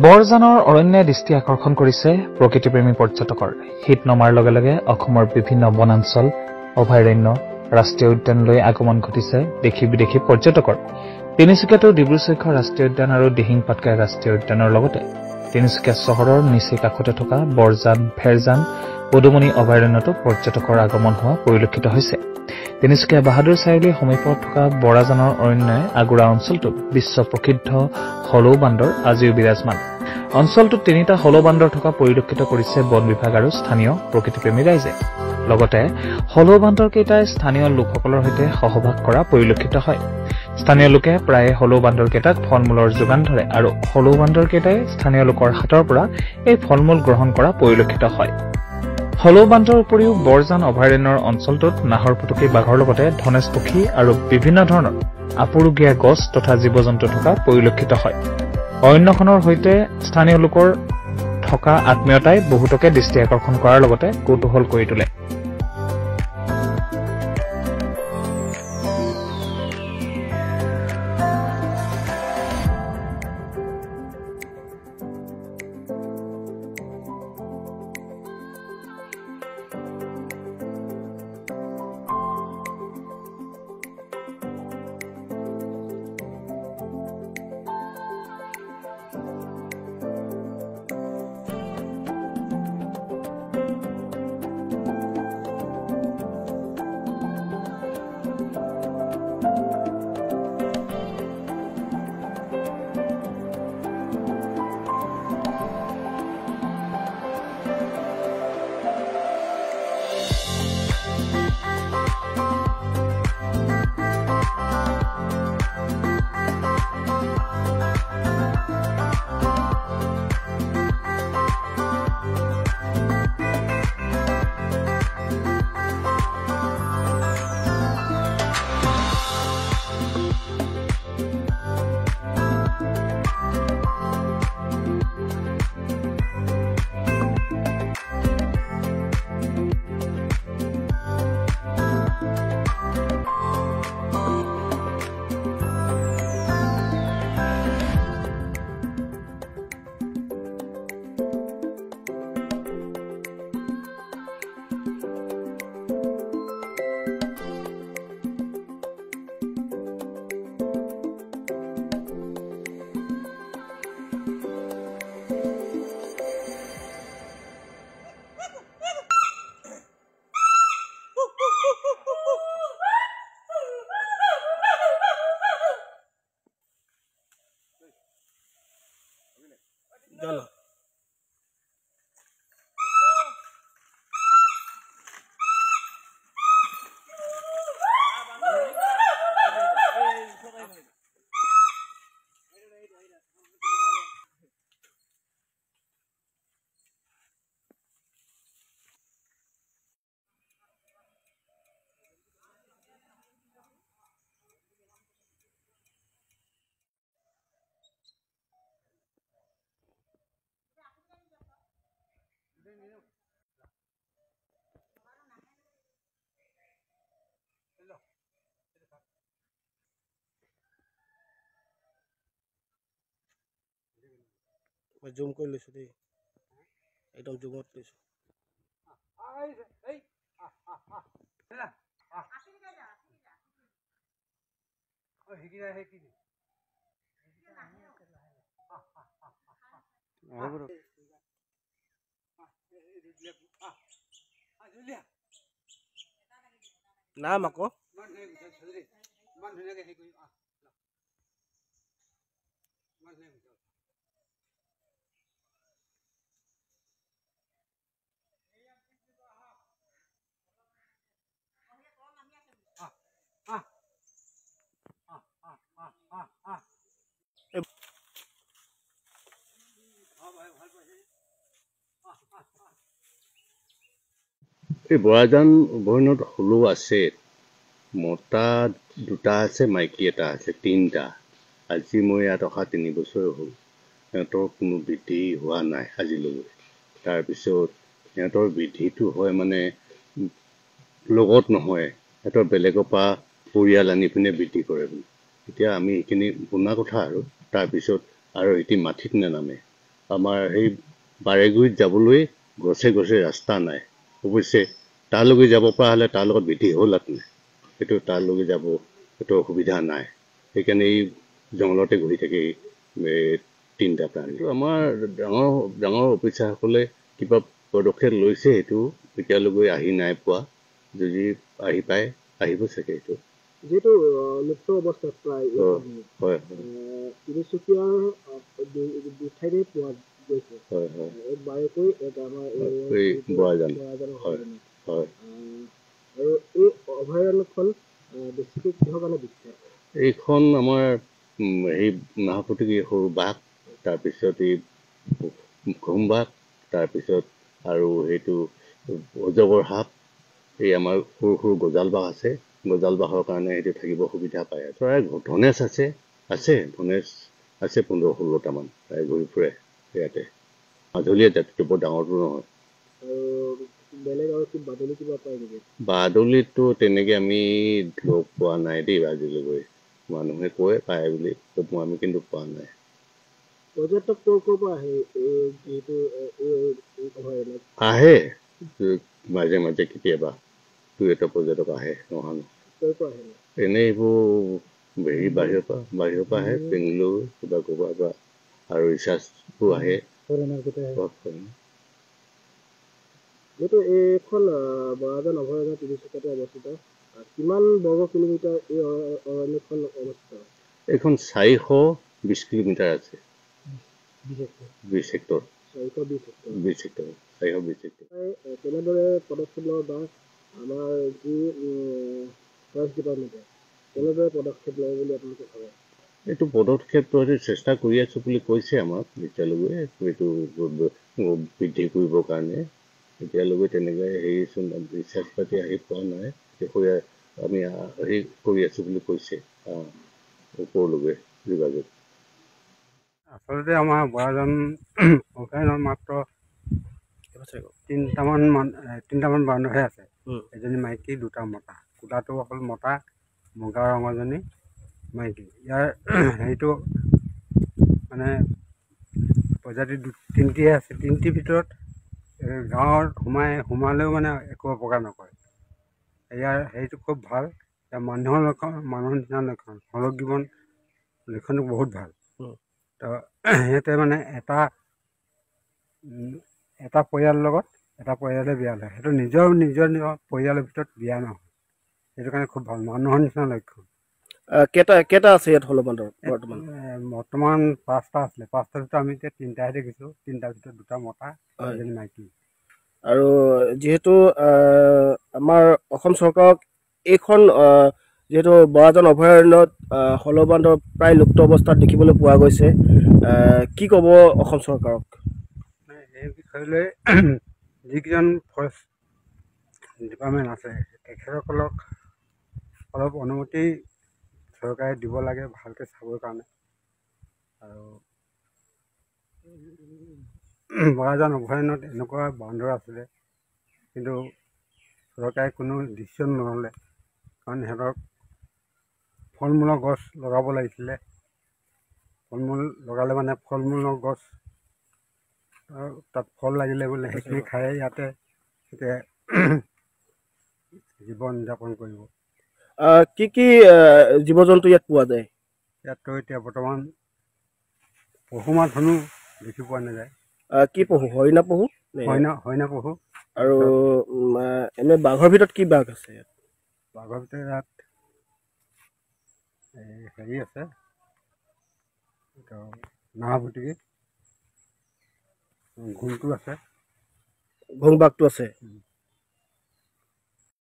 বৰজানৰ অৰণ্যে দৃষ্টি আকৰ্ষণ কৰিছে প্ৰকৃতিপ্ৰেমী পৰ্যটকৰ। শীত নমাৰ লগে লগে অসমৰ বিভিন্ন বনাঞ্চল, অভয়াৰণ্য, ৰাষ্ট্ৰীয় উদ্যানলৈ আগমন ঘটিছে দেশী বিদেশী পৰ্যটকৰ। তিনিচুকীয়াতো ডিব্ৰুচৈখোৱা ৰাষ্ট্ৰীয় উদ্যান আৰু দিহিং পাটকাই ৰাষ্ট্ৰীয় উদ্যানৰ লগতে তিনিচুকীয়া চহৰৰ নিচেই কাষতে থকা বৰজান, ভেৰজান, পদুমণি অভয়াৰণ্যতো পৰ্যটকৰ আগমন হোৱা পৰিলক্ষিত হৈছে। তিনিচুকীয়া বাহাদুৰ চাৰিআলিৰ সমীপত থকা বৰাজানৰ অৰণ্যই আগুৰা অঞ্চলটোত বিশ্ব প্ৰসিদ্ধ হলৌ বান্দৰ আজিও বিৰাজমান। অঞ্চলটোত ৩টা হলৌ বান্দৰ থকা পৰিলক্ষিত কৰিছে বন বিভাগ আৰু স্থানীয় প্ৰকৃতিপ্ৰেমী ৰাইজে। লগতে হলৌ বান্দৰকেইটাই স্থানীয় লোকসকলৰ সৈতে সহবাস কৰা পৰিলক্ষিত হয়। স্থানীয় লোকে প্ৰায়ে হলৌ বান্দৰকেইটাক ফল-মূলৰ যোগান ধৰে আৰু হলৌ বান্দৰকেইটাই স্থানীয় লোকৰ হাতৰ পৰা এই ফল-মূল গ্ৰহণ কৰা পৰিলক্ষিত হয়। হলৌ বান্দৰ উপৰিও বৰজান অভয়াৰণ্যৰ অঞ্চলটোত নাহৰফুটুকী বাঘৰ লগতে ধনেশ পক্ষী আৰু বিভিন্ন ধৰণৰ আপুৰুগীয়া গছ তথা জীৱ-জন্তু থকা পৰিলক্ষিত হয়। অৰণ্যখনৰ সৈতে স্থানীয় লোকৰ থকা আত্মীয়তাই বহুতকে দৃষ্টি আকৰ্ষণ কৰাৰ লগতে কৌতূহল কৰি তোলে। মই জুম কৰি লৈছো দেই, একদম জুমত লৈছো। নাম আকৌ এই বৰাজান অভয়াৰণ্যত হলৌ আছে, মতা 2টা আছে, মাইকী 1টা আছে, 3টা। আজি মই ইয়াত অহা 3 বছৰ হ'ল। সিহঁতৰ কোনো বৃদ্ধি হোৱা নাই আজিলৈকে। তাৰপিছত সিহঁতৰ বৃদ্ধিটো হয় মানে লগত নহয়, সিহঁতৰ বেলেগৰ পৰা পৰিয়াল আনি পিনে বৃদ্ধি কৰে বুলি। এতিয়া আমি সেইখিনি শুনা কথা আৰু তাৰপিছত আৰু এটি মাটিত নেনামে। আমাৰ সেই বাৰেগুৰিত যাবলৈ গছে গছে ৰাস্তা নাই। অৱশ্যে তালৈকে যাব পৰা হ'লে তাৰ লগত বিধি হ'ল নাই, সেইটো তালৈকে যাব সেইটো অসুবিধা নাই। সেইকাৰণে এই জংঘলতে ঘূৰি থাকে এই 3টা প্ৰাণী। আমাৰ ডাঙৰ ডাঙৰ অফিচাৰসকলে কিবা পদক্ষেপ লৈছে, সেইটো এতিয়ালৈকে আহি নাই পোৱা। যদি আহি পায় আহিব চাগে। সেইটো যিহেতু লুপ্ত অৱস্থাত প্ৰায় হয় তিনিচুকীয়াৰ দুঠাইতে পোৱা গৈছে। হয় হয় এক বাৰেকৈ এক আমাৰ এই বৰাজান হয়। হয়। আৰু এই অভয়াৰণ্যখন বেছিকৈ কিহৰ কাৰণে বিখ্যাত? এইখন আমাৰ সেই নাহৰফুটুকী সৰু বাঘ, তাৰপিছত এই ঘুম বাঘ, তাৰপিছত আৰু সেইটো অজগৰ সাপ, এই আমাৰ সৰু সৰু গজাল বাঘ আছে। গজাল বাঘৰ কাৰণে সেইটো থাকিব সুবিধা পায়। চৰাই ধনেশ আছে ধনেশ আছে 15-16টামান প্ৰায় ঘূৰি ফুৰে ইয়াতে। মাজুলীয়ে জাতিটো বৰ ডাঙৰটো নহয়। বেলেগ আৰু কি বাদুলি কিবা পায় নেকি? বাদুলিতো তেনেকে আমি লগ পোৱা নাই দেই। আজিলৈকে মানুহে কয় পায় বুলি, আমি কিন্তু পোৱা নাই। পৰ্যটক ক'ৰ পৰা আহে যিহেতু অভয়াৰণ্যত? আহে মাজে মাজে, কেতিয়াবা 2-এটা পৰ্যটক আহে, নহয় ক'ৰ পৰা আহে? এনেই এইবোৰ হেৰি বাহিৰৰ পৰা আহে, বেংগলোৰ কিবা ক'ৰবাৰ পৰা, আৰু ৰিচাৰ্চবোৰ আহে। যিহেতু এইখন বৰাজান অভয়াৰণ্য তিনিচুকীয়াতে অৱস্থিত, কিমান বৰ্গ কিলোমিটাৰ এই অৰণ্যখন অৱস্থিত? এইখন 420 কিলোমিটাৰ আছে। 20 হেক্টৰ। 420 হেক্টৰ। তেনেদৰে পদক্ষেপ লয় বা আমাৰ যি ফৰেষ্ট ডিপাৰ্টমেণ্টে তেনেদৰে পদক্ষেপ লয় বুলি আপোনালোকে ভাবে? এইটো পদক্ষেপটো চেষ্টা কৰি আছো বুলি কৈছে আমাক এতিয়ালৈকে, এইটো বৃদ্ধি কৰিবৰ কাৰণে। এতিয়ালৈকে তেনেকৈ হেৰিচোন ৰিচাৰ্চ পাতি আহি পোৱা নাই। বিষয়ে আমি হেৰি কৰি আছো বুলি কৈছে ওপৰলৈকে যোগাযোগ। আচলতে আমাৰ বৰাজান অভয়াৰণ্যত মাত্ৰ 3টামান বান্দৰহে আছে। এজনী মাইকী, 2টা মতা। কুটাটো অকল মতা, মুগা ৰঙৰজনী মাইকী। ইয়াৰ হেৰিটো মানে প্ৰজাতি 3টিহে আছে। 3টিৰ ভিতৰত গাঁৱত সোমালেও মানে একো অপকাৰ নকৰে। ইয়াৰ হেৰিটো খুব ভাল। মানুহৰ নিচিনা লক্ষণ, সৰগ জীৱন লক্ষণটো বহুত ভাল। তো সিহঁতে মানে এটা পৰিয়ালৰ লগত এটা পৰিয়ালে বিয়া লয়। সেইটো নিজৰ পৰিয়ালৰ ভিতৰত বিয়া নহয়। সেইটো কাৰণে খুব ভাল, মানুহৰ নিচিনা লক্ষণ। কেইটা আছে ইয়াত হলবান্দৰ বৰ্তমান? বৰ্তমান 5টা আছিলে। 5টাৰ ভিতৰত আমি এতিয়া 3টাহে দেখিছোঁ। 3টাৰ ভিতৰত 2টা মতা, এজনী মাইকী। আৰু যিহেতু আমাৰ অসম চৰকাৰক এইখন যিহেতু বৰাজান অভয়াৰণ্যত হলবান্দৰ প্ৰায় লুপ্ত অৱস্থাত দেখিবলৈ পোৱা গৈছে, কি ক'ব অসম চৰকাৰক? এই বিষয় লৈ যিকেইজন ফৰেষ্ট ডিপাৰ্টমেণ্ট আছে তেখেতসকলক অলপ অনুমতি চৰকাৰে দিব লাগে ভালকৈ চাবৰ কাৰণে। আৰু বৰাজান অভয়াৰণ্যত এনেকুৱা বান্দৰ আছিলে, কিন্তু চৰকাৰে কোনো ডিচিশ্যন নল'লে। কাৰণ সিহঁতক ফল মূলৰ গছ লগাব লাগিছিলে। ফল মূল লগালে মানে ফল মূলৰ গছ তাত ফল লাগিলে বোলে সেইখিনি খায়ে ইয়াতে এতিয়া জীৱন যাপন কৰিব। কি কি জীৱ জন্তু ইয়াত পোৱা যায়? ইয়াততো এতিয়া বৰ্তমান পহুমাথনো দেখি পোৱা নাযায়। কি পহু? হৰিণা পহু? হৰিণা পহু। আৰু এনে বাঘৰ ভিতৰত কি বাঘ আছে ইয়াত? বাঘৰ ভিতৰত ইয়াত হেৰি আছে, নাহৰফুটুকী, ঘোংটো আছে। ঘোং বাঘটো আছে।